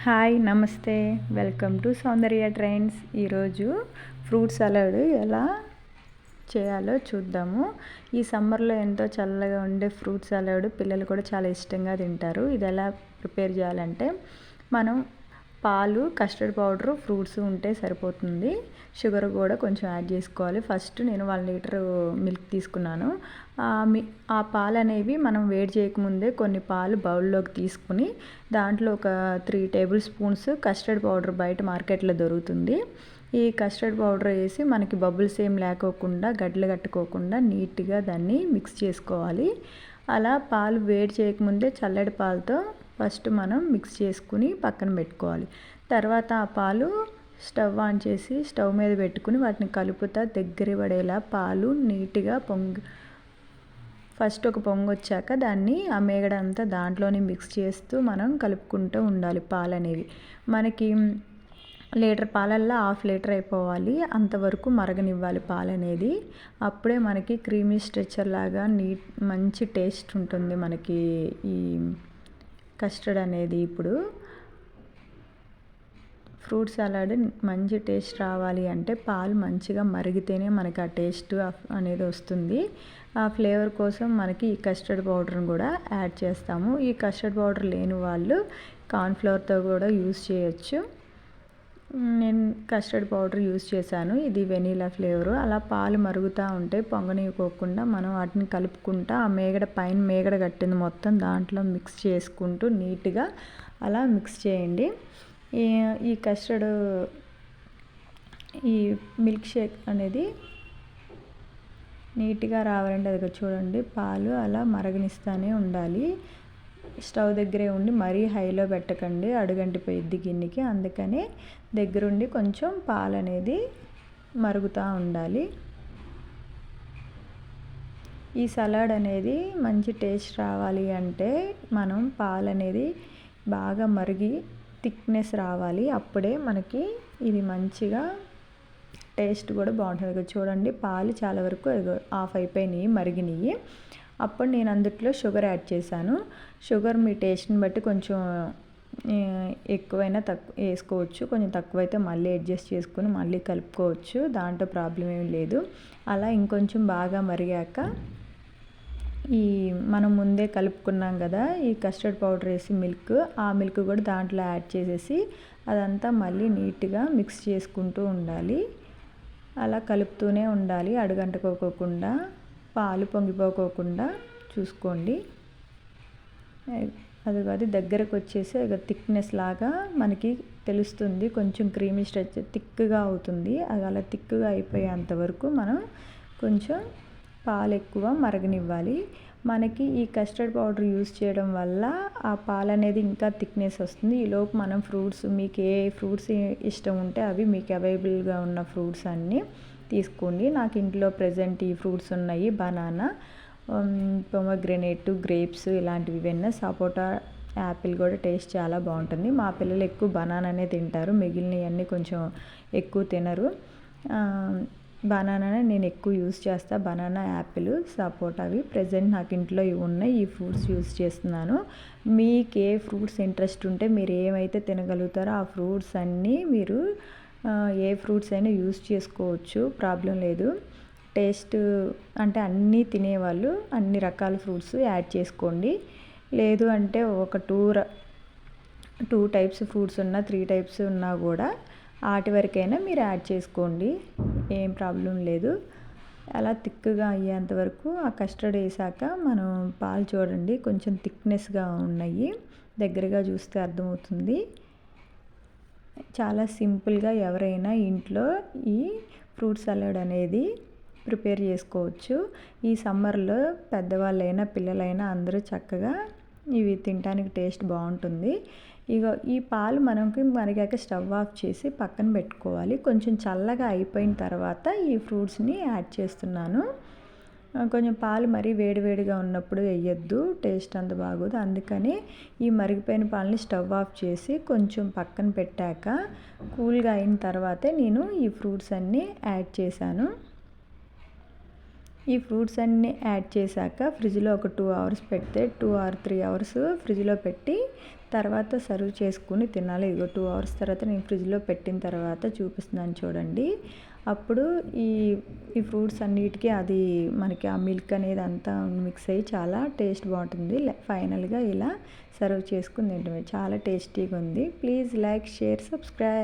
Hi నమస్తే welcome to Soundarya trains. ఈరోజు fruit salad ఎలా చేయాలో చూద్దాము. ఈ సమ్మర్లో ఎంతో చల్లగా ఉండే ఫ్రూట్ సలాడ్ పిల్లలు కూడా చాలా ఇష్టంగా తింటారు. ఇది ఎలా ప్రిపేర్ చేయాలంటే, మనం పాలు, కస్టర్డ్ పౌడరు, ఫ్రూట్స్ ఉంటే సరిపోతుంది. షుగర్ కూడా కొంచెం యాడ్ చేసుకోవాలి. ఫస్ట్ నేను 1 లీటర్ మిల్క్ తీసుకున్నాను. ఆ పాలు అనేవి మనం వేడి చేయకముందే కొన్ని పాలు బౌల్లోకి తీసుకుని దాంట్లో ఒక 3 టేబుల్ స్పూన్స్ కస్టర్డ్ పౌడర్ బయట మార్కెట్లో దొరుకుతుంది. ఈ కస్టర్డ్ పౌడర్ వేసి మనకి బబుల్స్ ఏం లేకోకుండా, గడ్డలు కట్టుకోకుండా నీట్గా దాన్ని మిక్స్ చేసుకోవాలి. అలా పాలు వేడి చేయకముందే చల్లటి పాలతో ఫస్ట్ మనం మిక్స్ చేసుకుని పక్కన పెట్టుకోవాలి. తర్వాత ఆ పాలు స్టవ్ ఆన్ చేసి స్టవ్ మీద పెట్టుకుని వాటిని కలుపుతా దగ్గర పడేలా పాలు నీట్గా ఫస్ట్ ఒక పొంగు వచ్చాక దాన్ని ఆ మేగడ అంతా దాంట్లోనే మిక్స్ చేస్తూ మనం కలుపుకుంటూ ఉండాలి. పాలు అనేవి మనకి లీటర్ పాలల్లో 1/2 లీటర్ అయిపోవాలి, అంతవరకు మరగనివ్వాలి పాలు అనేది. అప్పుడే మనకి క్రీమీ స్ట్రెచర్ లాగా మంచి టేస్ట్ ఉంటుంది మనకి ఈ కస్టర్డ్ అనేది. ఇప్పుడు ఫ్రూట్ సలాడ్ మంచి టేస్ట్ రావాలి అంటే పాలు మంచిగా మరిగితేనే మనకి ఆ టేస్ట్ అనేది వస్తుంది. ఆ ఫ్లేవర్ కోసం మనకి ఈ కస్టర్డ్ పౌడర్ని కూడా యాడ్ చేస్తాము. ఈ కస్టర్డ్ పౌడర్ లేని వాళ్ళు కార్న్ఫ్లవర్తో కూడా యూస్ చేయొచ్చు. నేను కస్టర్డ్ పౌడర్ యూస్ చేశాను. ఇది వెనీలా ఫ్లేవరు. అలా పాలు మరుగుతూ ఉంటే పొంగనివ్వకోకుండా మనం వాటిని కలుపుకుంటా ఆ పైన మేగడ కట్టింది మొత్తం దాంట్లో మిక్స్ చేసుకుంటూ నీట్గా అలా మిక్స్ చేయండి. ఈ కస్టర్డ్ ఈ మిల్క్ షేక్ అనేది నీట్గా రావాలంటే అది చూడండి, పాలు అలా మరగనిస్తూనే ఉండాలి. స్టవ్ దగ్గరే ఉండి మరీ హైలో పెట్టకండి, అడుగంటిపోయిద్ది గిన్నెకి. అందుకనే దగ్గరుండి కొంచెం పాలు అనేది మరుగుతూ ఉండాలి. ఈ సలాడ్ అనేది మంచి టేస్ట్ రావాలి అంటే మనం పాలు అనేది బాగా మరిగి థిక్నెస్ రావాలి. అప్పుడే మనకి ఇది మంచిగా టేస్ట్ కూడా బాగుంటుంది. చూడండి, పాలు చాలా వరకు ఆఫ్ అయిపోయినాయి, మరిగినాయి. అప్పుడు నేను అందుట్లో షుగర్ యాడ్ చేశాను. షుగర్ మీ టేస్ట్ని బట్టి కొంచెం ఎక్కువైనా వేసుకోవచ్చు, కొంచెం తక్కువైతే మళ్ళీ అడ్జస్ట్ చేసుకుని మళ్ళీ కలుపుకోవచ్చు, దాంట్లో ప్రాబ్లం ఏం లేదు. అలా ఇంకొంచెం బాగా మరిగాక మనం ముందే కలుపుకున్నాం కదా ఈ కస్టర్డ్ పౌడర్ వేసి ఆ మిల్క్ కూడా దాంట్లో యాడ్ చేసేసి అదంతా మళ్ళీ నీట్గా మిక్స్ చేసుకుంటూ ఉండాలి. అలా కలుపుతూనే ఉండాలి, అడుగంటుకోకుండా, పాలు పొంగిపోకోకుండా చూసుకోండి. అది దగ్గరకు వచ్చేసి థిక్నెస్ లాగా మనకి తెలుస్తుంది. కొంచెం క్రీమీ స్ట్రెచ్ థిక్గా అవుతుంది. అది అలా థిక్గా అయిపోయేంత వరకు మనం కొంచెం పాలు ఎక్కువ మరగనివ్వాలి. మనకి ఈ కస్టర్డ్ పౌడర్ యూస్ చేయడం వల్ల ఆ పాలు అనేది ఇంకా థిక్నెస్ వస్తుంది. ఈలోపు మనం ఫ్రూట్స్, మీకు ఏ ఫ్రూట్స్ ఇష్టం ఉంటే అవి మీకు అవైలబుల్గా ఉన్న ఫ్రూట్స్ అన్నీ తీసుకోండి. నాకు ఇంట్లో ప్రజెంట్ ఈ ఫ్రూట్స్ ఉన్నాయి: బనానా, పొమగ్రెనేట్, గ్రేప్స్ ఇలాంటివి ఇవన్నీ. సపోటా, యాపిల్ కూడా టేస్ట్ చాలా బాగుంటుంది. మా పిల్లలు ఎక్కువ బనానానే తింటారు, మిగిలినవన్నీ కొంచెం ఎక్కువ తినరు. బనానానే నేను ఎక్కువ యూస్ చేస్తాను. బనానా, యాపిల్, సపోటా అవి ప్రజెంట్ నాకు ఇంట్లో ఇవి ఉన్నాయి. ఈ ఫ్రూట్స్ యూస్ చేస్తున్నాను. మీకు ఏ ఫ్రూట్స్ ఇంట్రెస్ట్ ఉంటే మీరు ఏమైతే తినగలుగుతారో ఆ ఫ్రూట్స్ అన్నీ మీరు ఏ ఫ్రూట్స్ అయినా యూస్ చేసుకోవచ్చు, ప్రాబ్లం లేదు. టేస్ట్ అంటే అన్నీ తినేవాళ్ళు అన్ని రకాల ఫ్రూట్స్ యాడ్ చేసుకోండి. లేదు అంటే ఒక 2 టైప్స్ ఫ్రూట్స్ ఉన్నా, 3 టైప్స్ ఉన్నా కూడా వాటి వరకైనా మీరు యాడ్ చేసుకోండి, ఏం ప్రాబ్లం లేదు. అలా థిక్గా అయ్యేంత వరకు ఆ కస్టర్డ్ వేసాక మనం పాలు చూడండి కొంచెం థిక్నెస్గా ఉన్నాయి, దగ్గరగా చూస్తే అర్థమవుతుంది. చాలా సింపుల్గా ఎవరైనా ఇంట్లో ఈ ఫ్రూట్ సలాడ్ అనేది ప్రిపేర్ చేసుకోవచ్చు. ఈ సమ్మర్లో పెద్దవాళ్ళైనా పిల్లలైనా అందరూ చక్కగా ఇవి తినడానికి టేస్ట్ బాగుంటుంది. ఈ పాలు మనకి మరిగాక స్టవ్ ఆఫ్ చేసి పక్కన పెట్టుకోవాలి. కొంచెం చల్లగా అయిపోయిన తర్వాత ఈ ఫ్రూట్స్ని యాడ్ చేస్తున్నాను. కొంచెం పాలు మరీ వేడివేడిగా ఉన్నప్పుడు వేయొద్దు, టేస్ట్ అంత బాగోదు. అందుకని ఈ మరిగిపోయిన పాలని స్టవ్ ఆఫ్ చేసి కొంచెం పక్కన పెట్టాక కూల్గా అయిన తర్వాతే నేను ఈ ఫ్రూట్స్ అన్నీ యాడ్ చేశాను. ఈ ఫ్రూట్స్ అన్నీ యాడ్ చేశాక ఫ్రిడ్జ్లో ఒక 2 అవర్స్ పెడితే 2 ఆర్ 3 అవర్స్ ఫ్రిడ్జ్లో పెట్టి తర్వాత సర్వ్ చేసుకుని తినాలి. ఇదిగో 2 అవర్స్ తర్వాత నేను ఫ్రిడ్జ్లో పెట్టిన తర్వాత చూపిస్తున్నాను చూడండి. అప్పుడు ఈ ఈ ఫ్రూట్స్ అన్నిటికీ అది మనకి ఆ మిల్క్ అనేది అంతా మిక్స్ అయ్యి చాలా టేస్ట్ బాగుంటుంది. ఫైనల్గా ఇలా సర్వ్ చేసుకుని తింటమే చాలా టేస్టీగా ఉంది. Please like, share, subscribe.